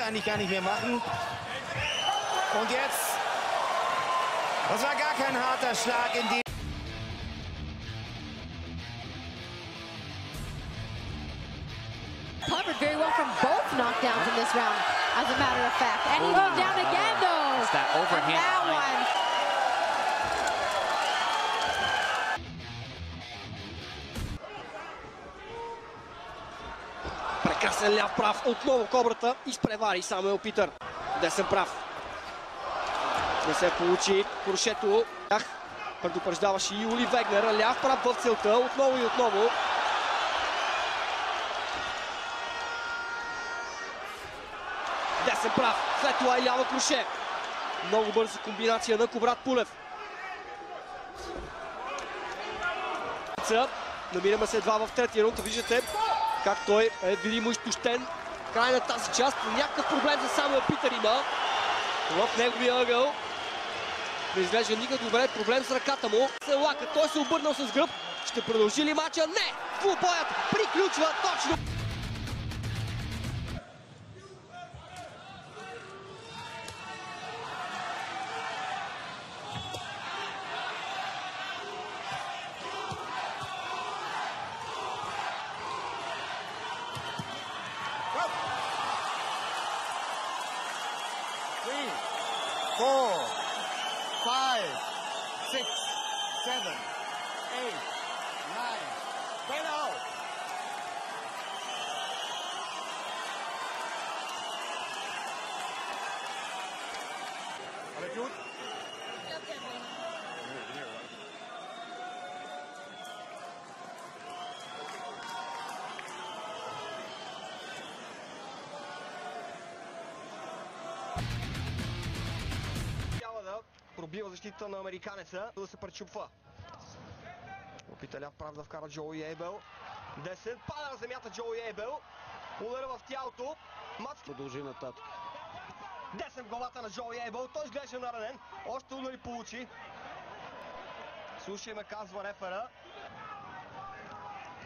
eigentlich gar nicht mehr machen. Und jetzt, das war gar kein harter Schlag in die... Covered very well from both knockdowns in this round, as a matter of fact. And he went down again, though. It's that overhand. And that one. Прекрасен ляв прав, отново кобрата, изпревари Самуел Питър. Десен прав. Не се получи, крушето предупреждаваше и Ули Вегнер, ляв прав в целта, отново и отново. Десен прав, след това и ляво круше. Много бърза комбинация на Кубрат Пулев. Намираме се едва в третия рунд, виждате как той е видимо изтощен. Край на тази част, някакъв проблем за Самуел Питър има в неговия ъгъл. Не изглежда никак добре, проблем с ръката му. Лака, той се обърнал с гръб. Ще продължи ли матча? Не! Двубоят приключва точно! Three, 4, 5, 6, 7, 8, 9. Right out. Alles gut? Пробива защита на американеца, да се пречупва. Опита ляв прав да вкара Джоуи Ейбел. Десен, пада на земята Джоуи Ейбел. Удара в тялото. Продължи нататък. Десен в главата на Джоуи Ейбел. Той изглежда наранен. Още удари получи. Слушай ме, казва рефера.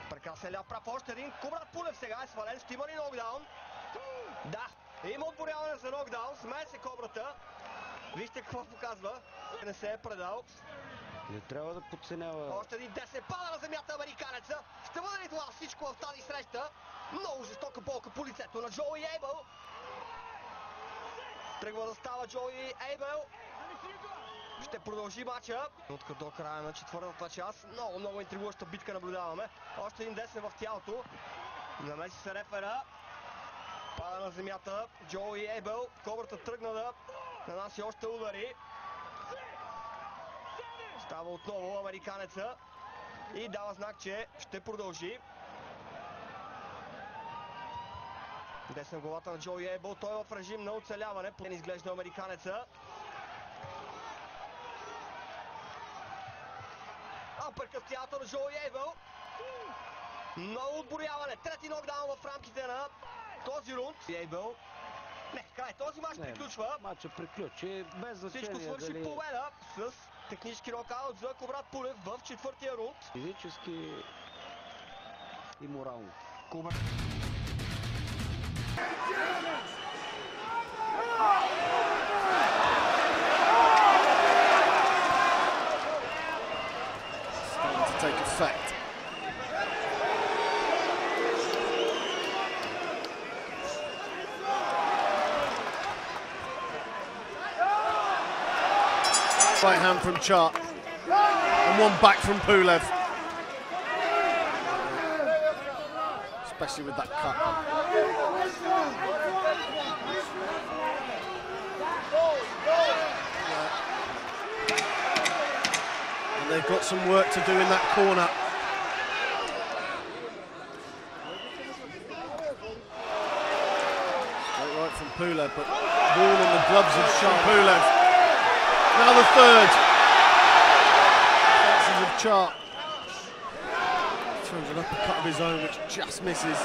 Прекрасен ляв прав. Още един. Кубрат Пулев сега е свален. Ще има ли нокдаун? Да. Има отборяване за нокдаун. Смее се кобрата. Вижте какво показва. Не се е предал. Не трябва да подценява. Още един десен, пада на земята американеца. Ще бъде ли това всичко в тази среща? Много жестока болка по лицето на Джоуи Ейбел. Тръгва да става Джоуи Ейбел. Ще продължи матча. Утка до края на четвъртата част. Много интригуваща битка наблюдаваме. Още един десен в тялото. Намеси се рефера. Пада на земята Джоуи Ейбел. Кобрата тръгна да нанася още удари. Става отново американеца и дава знак, че ще продължи. Десен главата на Джоуи Ейбел. Той е в режим на оцеляване. Не изглежда американеца. Апъркът в тялото на Джоуи Ейбел. Много отборяване. Трети нокдаун в рамките на този рунд. Ейбел. Не, край. Този мач приключва. Матчът приключи без значение. Всичко свърши победа с технически нокаут за Кубрат Пулев в четвъртия рунд. Физически и морално. Starting to take effect. Right hand from Chart and one back from Pulev, especially with that cut. And they've got some work to do in that corner. Straight right from Pulev, but ball on the gloves of Chart. Pulev. Now the third. Chances of Chart. Throws an uppercut of his own, which just misses.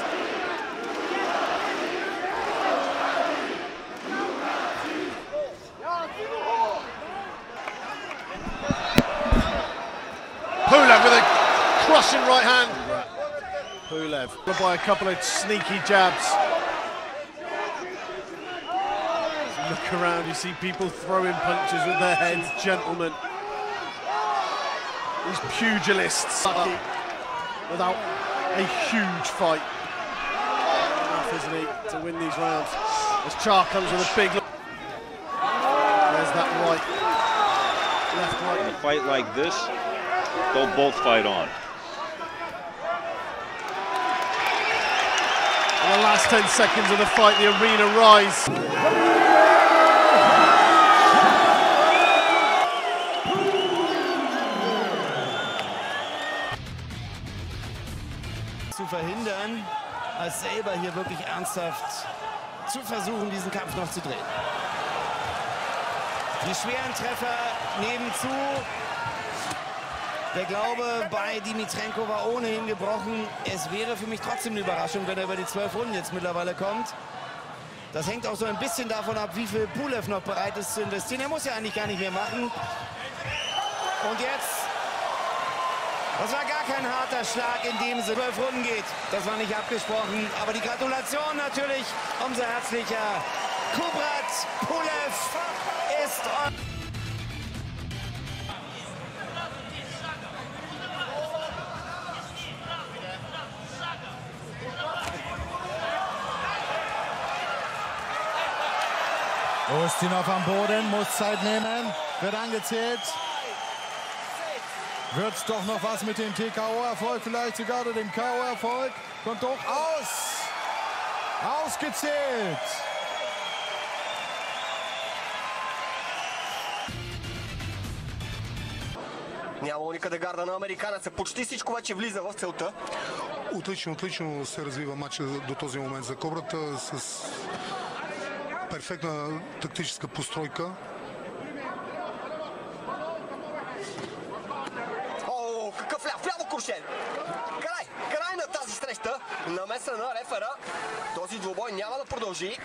Pulev with a crushing right hand. Pulev by a couple of sneaky jabs. Look around, you see people throwing punches with their heads, gentlemen. These pugilists without a huge fight. Enough, isn't he, to win these rounds? As Char comes with a big look. There's that right. Left, right. In a fight like this, they'll both fight on. In the last 10 seconds of the fight, the arena rise. Zu verhindern, als selber hier wirklich ernsthaft zu versuchen, diesen Kampf noch zu drehen. Die schweren Treffer nebenzu. Der Glaube bei Dimitrenko war ohnehin gebrochen. Es wäre für mich trotzdem eine Überraschung, wenn er über die 12 Runden jetzt mittlerweile kommt. Das hängt auch so ein bisschen davon ab, wie viel Pulev noch bereit ist zu investieren. Er muss ja eigentlich gar nicht mehr machen. Und jetzt, das war gar kein harter Schlag, in dem es 12 Runden geht. Das war nicht abgesprochen, aber die Gratulation natürlich umso herzlicher. Kubrat Pulev ist... Ustinov am Boden, muss Zeit nehmen, wird angezählt. Wird's doch noch was mit dem TKO-Erfolg, vielleicht sogar oder dem KO-Erfolg. Kommt doch aus. Ausgezählt. Няма никъде гарда на американеца. Почти всичко вече влиза в целта. Отлично се развива матча до този момент за Кобрата с перфектна тактическа постройка. О, какъв ляв! Ляво куршен! Край на тази среща. Намеса на рефера. Този двубой няма да продължи.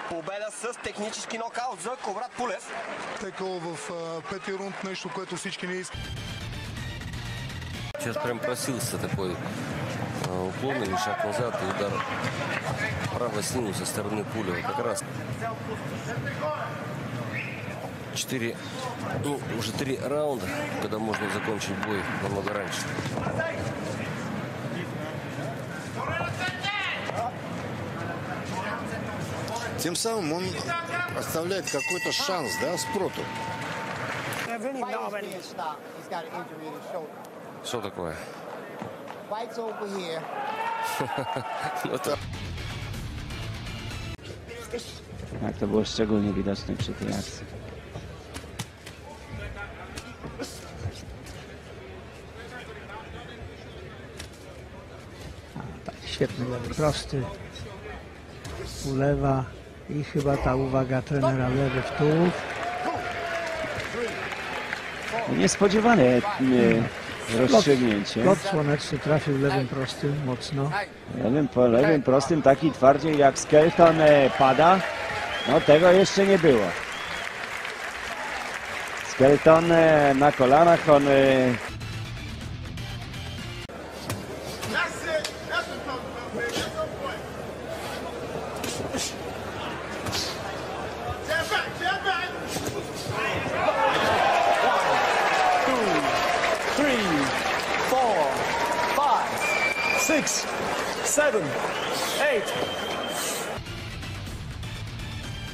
Победа с технически нокаут за Kubrat Pulev. Текъл в петия рунд, нещо, което всички не искат. Сейчас прям просился такой уклонный шаг назад и удар правой снизу со стороны Пулева. Как раз 4, ну, уже 3 раунда, когда можно закончить бой намного раньше. Тем самым он оставляет какой-то шанс, да, Спроту. Что такое? Tak, to było szczególnie widoczne przy tej akcji. Tak, świetny lewy prosty. Ulewa i chyba ta uwaga trenera lewy w tułów. Niespodziewane rozstrzygnięcie. Lot słoneczny trafił lewym prostym mocno. Lewym prostym taki twardziej jak Skelton pada. No tego jeszcze nie było. Skelton na kolanach, on...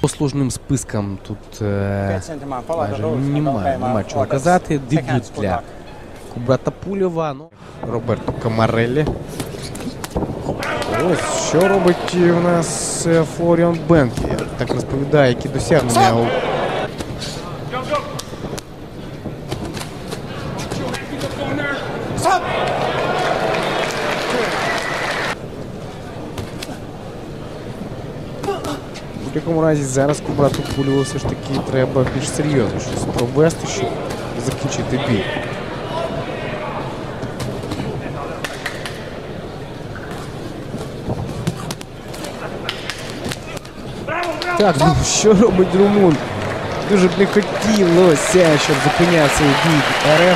По сложним спискам тут майже нема чого казати. Дебют для Кубрата Пульова. Роберто Камареллі. Ось що робить у нас Флоріан Бенкі. Так розповідає, які досягнення у... В будь-якому разі зараз Кубрату Пульову все ж таки треба більш серйозно щось провести, щоб закінчити бій. Так, ну що робить румун? Дуже б не хотілося, щоб зупиняв цей бій РФ.